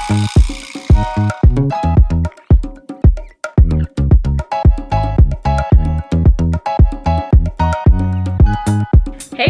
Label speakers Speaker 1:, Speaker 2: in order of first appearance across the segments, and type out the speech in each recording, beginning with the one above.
Speaker 1: Hey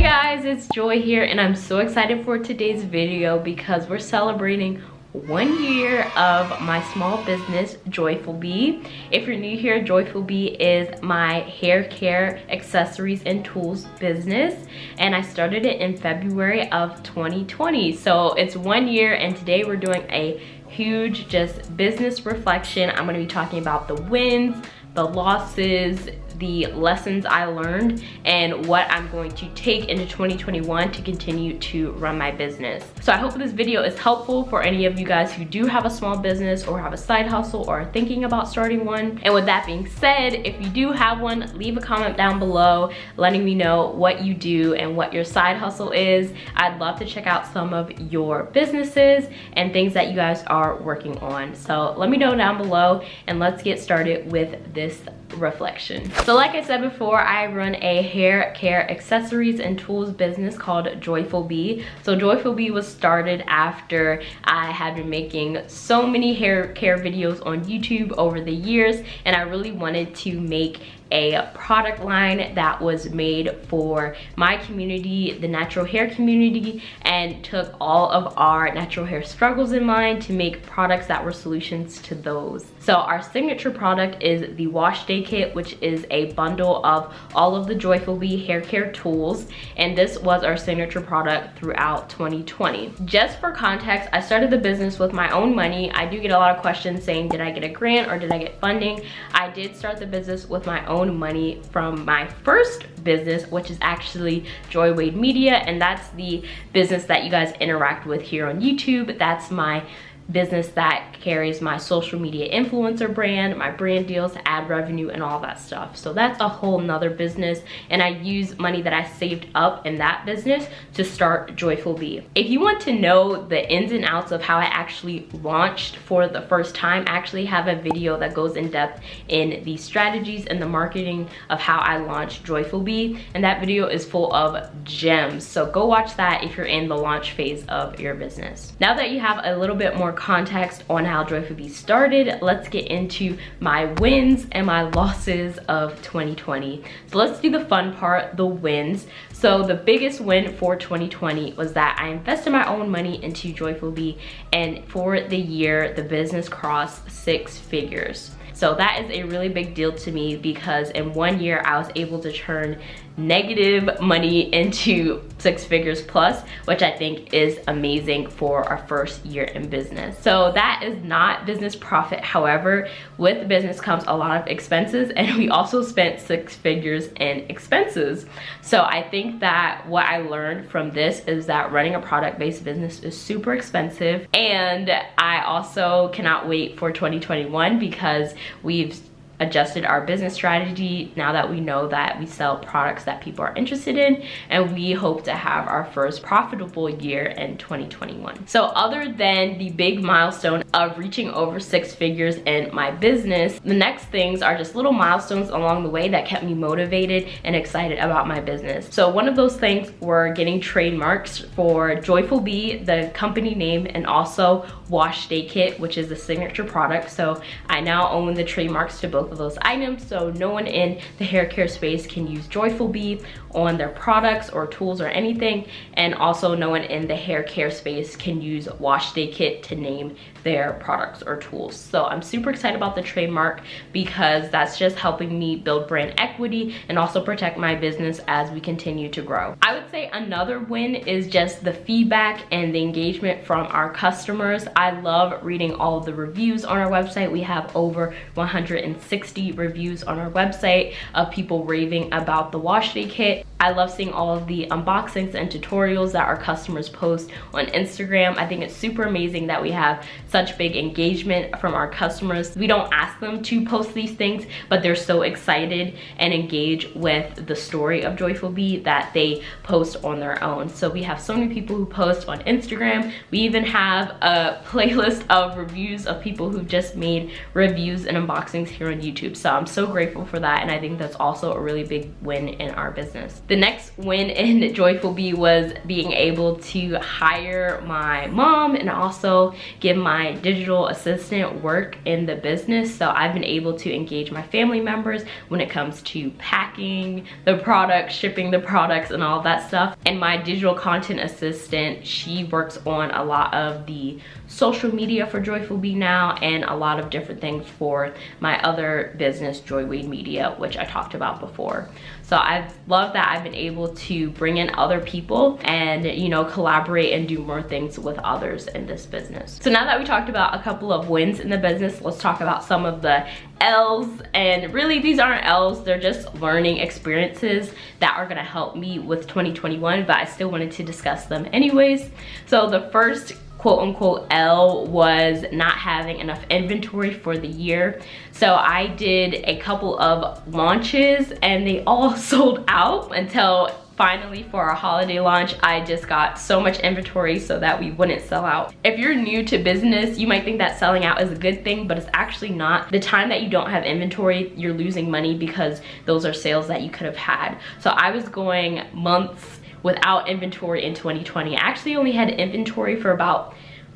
Speaker 1: guys, it's Joy here, and I'm so excited for today's video because we're celebrating 1 year of my small business, Joiful Bee. If you're new here, Joiful Bee is my hair care accessories and tools business, and I started it in February of 2020. So it's 1 year, and today we're doing a huge just business reflection. I'm going to be talking about the wins, the losses, the lessons I learned, and what I'm going to take into 2021 to continue to run my business. So I hope this video is helpful for any of you guys who do have a small business or have a side hustle or are thinking about starting one. And with that being said, if you do have one, leave a comment down below letting me know what you do and what your side hustle is. I'd love to check out some of your businesses and things that you guys are working on. So let me know down below, and let's get started with this reflection. So like I said before, I run a hair care accessories and tools business called Joiful Bee. So Joiful Bee was started after I had been making so many hair care videos on YouTube over the years, and I really wanted to make a product line that was made for my community, the natural hair community, and took all of our natural hair struggles in mind to make products that were solutions to those. So our signature product is the wash day kit, which is a bundle of all of the Joiful Bee hair care tools, and this was our signature product throughout 2020. Just for context, I started the business with my own money. I do get a lot of questions saying, did I get a grant or did I get funding? I did start the business with my own money from my first business, which is actually Joy Wade Media, and that's the business that you guys interact with here on YouTube. That's my business that carries my social media influencer brand, my brand deals, ad revenue, and all that stuff. So that's a whole nother business, and I use money that I saved up in that business to start Joiful Bee. If you want to know the ins and outs of how I actually launched for the first time, I actually have a video that goes in depth in the strategies and the marketing of how I launched Joiful Bee, and that video is full of gems. So go watch that if you're in the launch phase of your business. Now that you have a little bit more context on how Joiful Bee started, let's get into my wins and my losses of 2020. So let's do the fun part, the wins. So the biggest win for 2020 was that I invested my own money into Joiful Bee, and for the year, the business crossed 6 figures. So that is a really big deal to me because in 1 year, I was able to turn negative money into 6 figures plus, which I think is amazing for our first year in business. So that is not business profit. However, with business comes a lot of expenses, and we also spent 6 figures in expenses. So I think that what I learned from this is that running a product-based business is super expensive, and I also cannot wait for 2021 because we've adjusted our business strategy now that we know that we sell products that people are interested in, and we hope to have our first profitable year in 2021. So other than the big milestone of reaching over 6 figures in my business, the next things are just little milestones along the way that kept me motivated and excited about my business. So one of those things were getting trademarks for Joiful Bee, the company name, and also Wash Day Kit, which is the signature product. So I now own the trademarks to both of those items, so no one in the hair care space can use Joiful Bee on their products or tools or anything, and also no one in the hair care space can use Wash Day Kit to name their products or tools. So I'm super excited about the trademark because that's just helping me build brand equity and also protect my business as we continue to grow. I would say another win is just the feedback and the engagement from our customers. I love reading all of the reviews on our website. We have over 160 reviews on our website of people raving about the Wash Day Kit. I love seeing all of the unboxings and tutorials that our customers post on Instagram. I think it's super amazing that we have such big engagement from our customers. We don't ask them to post these things, but they're so excited and engaged with the story of Joiful Bee that they post on their own. So we have so many people who post on Instagram. We even have a playlist of reviews of people who've just made reviews and unboxings here on YouTube. So I'm so grateful for that, and I think that's also a really big win in our business. The next win in Joiful Bee was being able to hire my mom and also give my digital assistant work in the business. So I've been able to engage my family members when it comes to packing the products, shipping the products, and all that stuff. And my digital content assistant, she works on a lot of the social media for Joiful Bee now and a lot of different things for my other business, Joywade Media, which I talked about before. So I've loved that I've been able to bring in other people and, you know, collaborate and do more things with others in this business. So now that we talked about a couple of wins in the business, let's talk about some of the L's. And really, these aren't L's, they're just learning experiences that are gonna help me with 2021, but I still wanted to discuss them anyways. So the first quote-unquote L was not having enough inventory for the year. So I did a couple of launches and they all sold out until finally for our holiday launch, I just got so much inventory so that we wouldn't sell out. If you're new to business, you might think that selling out is a good thing, but it's actually not. The time that you don't have inventory, you're losing money because those are sales that you could have had. So I was going months without inventory in 2020. I actually only had inventory for about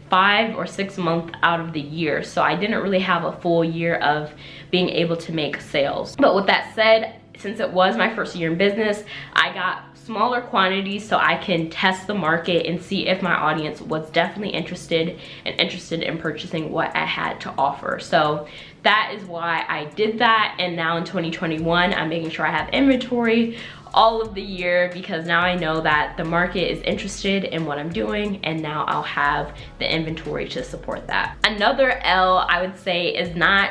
Speaker 1: 5 or 6 months out of the year. So I didn't really have a full year of being able to make sales. But with that said, since it was my first year in business, I got smaller quantities so I can test the market and see if my audience was definitely interested in purchasing what I had to offer. So that is why I did that. And now in 2021, I'm making sure I have inventory all of the year because now I know that the market is interested in what I'm doing, and now I'll have the inventory to support that. Another L I would say is not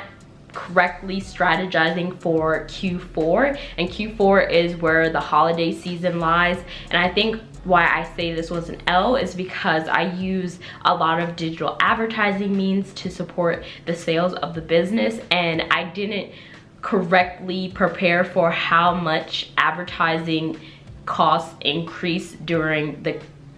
Speaker 1: correctly strategizing for Q4, and Q4 is where the holiday season lies. And I think why I say this was an L is because I use a lot of digital advertising means to support the sales of the business, and I didn't correctly prepare for how much advertising costs increase during the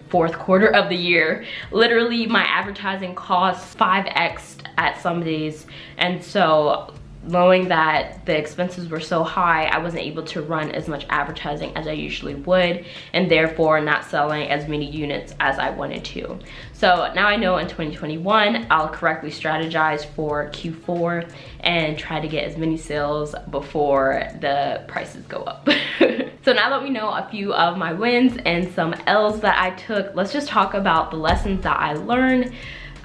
Speaker 1: fourth quarter of the year. Literally, my advertising costs 5x at some days, and so knowing that the expenses were so high, I wasn't able to run as much advertising as I usually would, and therefore not selling as many units as I wanted to. So now I know in 2021, I'll correctly strategize for Q4 and try to get as many sales before the prices go up. So now that we know a few of my wins and some L's that I took, let's just talk about the lessons that I learned.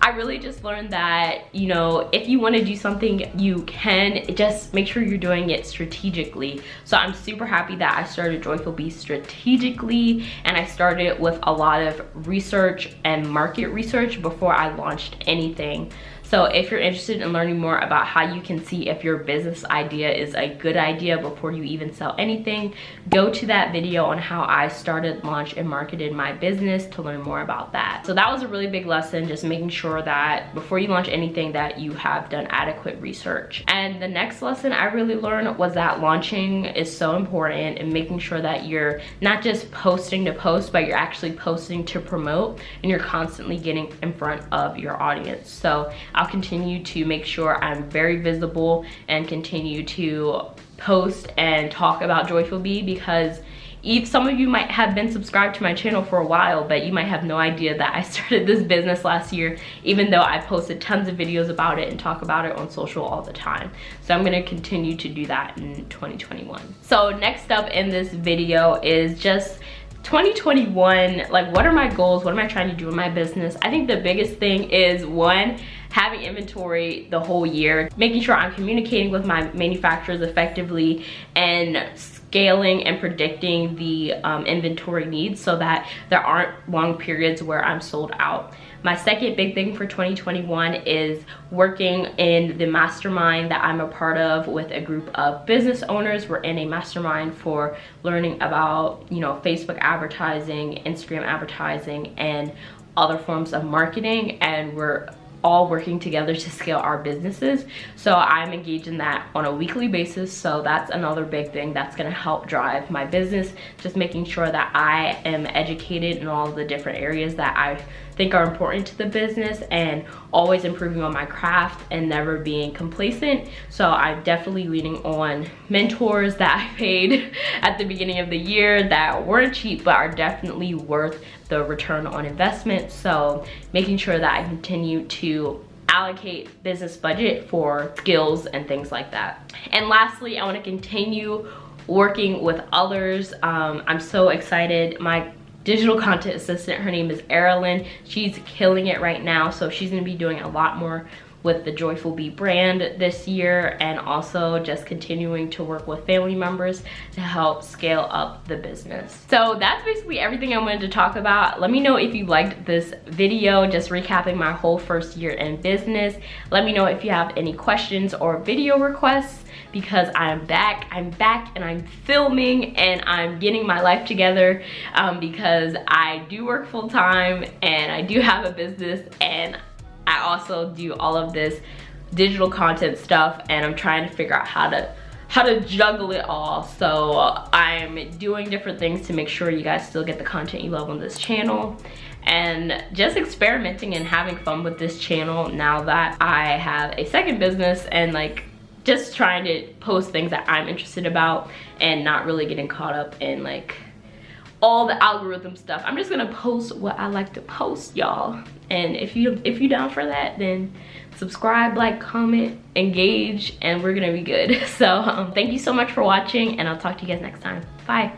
Speaker 1: I really just learned that, you know, if you want to do something, you can. Just make sure you're doing it strategically. So I'm super happy that I started Joiful Bee strategically, and I started with a lot of research and market research before I launched anything. So if you're interested in learning more about how you can see if your business idea is a good idea before you even sell anything, go to that video on how I started, launched, and marketed my business to learn more about that. So that was a really big lesson, just making sure that before you launch anything that you have done adequate research. And the next lesson I really learned was that launching is so important, and making sure that you're not just posting to post, but you're actually posting to promote, and you're constantly getting in front of your audience. So I'll continue to make sure I'm very visible and continue to post and talk about Joiful Bee, because some of you might have been subscribed to my channel for a while, but you might have no idea that I started this business last year, even though I posted tons of videos about it and talk about it on social all the time. So I'm gonna continue to do that in 2021. So next up in this video is just 2021, like, what are my goals? What am I trying to do in my business? I think the biggest thing is, one, having inventory the whole year, making sure I'm communicating with my manufacturers effectively, and scaling and predicting the inventory needs so that there aren't long periods where I'm sold out. My second big thing for 2021 is working in the mastermind that I'm a part of with a group of business owners. We're in a mastermind for learning about, you know, Facebook advertising, Instagram advertising, and other forms of marketing, and we're all working together to scale our businesses. So I'm engaged in that on a weekly basis. So that's another big thing that's gonna help drive my business, just making sure that I am educated in all the different areas that I think are important to the business, and always improving on my craft and never being complacent. So I'm definitely leaning on mentors that I paid at the beginning of the year that weren't cheap but are definitely worth the return on investment. So making sure that I continue to allocate business budget for skills and things like that. And lastly, I want to continue working with others. I'm so excited. My digital content assistant, her name is Erilyn. She's killing it right now. So she's gonna be doing a lot more with the Joiful Bee brand this year, and also just continuing to work with family members to help scale up the business. So that's basically everything I wanted to talk about. Let me know if you liked this video, just recapping my whole first year in business. Let me know if you have any questions or video requests, because I'm back and I'm filming and I'm getting my life together, because I do work full-time and I do have a business, and I also do all of this digital content stuff, and I'm trying to figure out how to juggle it all. So I'm doing different things to make sure you guys still get the content you love on this channel, and just experimenting and having fun with this channel now that I have a second business, and like just trying to post things that I'm interested about and not really getting caught up in like all the algorithm stuff. I'm just gonna post what I like to post, y'all. And if you down for that, then subscribe, like, comment, engage, and we're gonna be good. So thank you so much for watching, and I'll talk to you guys next time. Bye.